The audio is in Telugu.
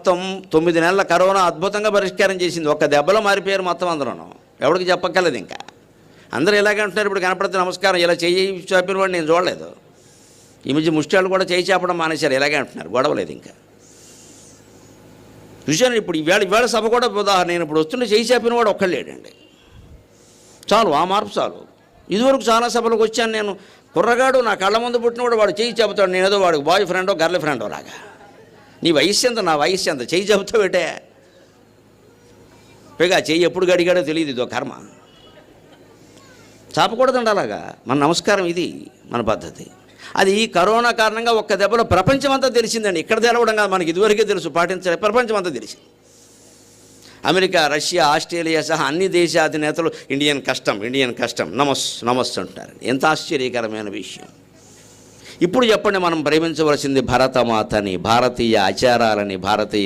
మొత్తం 9 నెలల కరోనా అద్భుతంగా పరిష్కారం చేసింది. ఒక్క దెబ్బలో మారిపోయారు మొత్తం అందరూ. ఎవరికి చెప్పక్కర్లేదు. ఇంకా అందరూ ఇలాగే అంటున్నారు. ఇప్పుడు కనపడితే నమస్కారం ఇలా చేయి చాపిన వాడు నేను చూడలేదు. ఈ మధ్య ముష్టాలు కూడా చేయి చాపడం మానేశారు. ఇలాగే అంటున్నారు. గొడవలేదు ఇంకా. చూశాను ఇప్పుడు ఇవాళ సభ కూడా ఉదాహరణ. నేను ఇప్పుడు వస్తుంటే చేయి చాపిన వాడు ఒక్కళ్ళేడండి. చాలు, ఆ మార్పు చాలు. ఇదివరకు చాలా సభలకు వచ్చాను నేను. కుర్రగాడు నా కళ్ళ ముందు పుట్టినవాడు వాడు చేయి చెబుతాడు. నేనేదో వాడికి బాయ్ ఫ్రెండో గర్ల్ ఫ్రెండో లాగా. నీ వయస్సు ఎంత, నా వయస్సు ఎంత, చెయ్యి చెబుతావేటే. పైగా చెయ్యి ఎప్పుడు గడిగాడో తెలియదు. ఇదో కర్మ. చాపకూడదండి అలాగా. మన నమస్కారం ఇది మన పద్ధతి. అది ఈ కరోనా కారణంగా ఒక్క దెబ్బలో ప్రపంచం అంతా తెలిసిందండి. ఇక్కడ తెలవడం కాదు, మనకి ఇదివరకే తెలుసు, పాటించాలి. ప్రపంచం అంతా తెలిసింది. అమెరికా, రష్యా, ఆస్ట్రేలియా సహా అన్ని దేశ అధినేతలు ఇండియన్ కష్టం నమస్ అంటారు. ఎంత ఆశ్చర్యకరమైన విషయం. ఇప్పుడు చెప్పండి, మనం ప్రేమించవలసింది భరతమాతని, భారతీయ ఆచారాలని, భారతీయ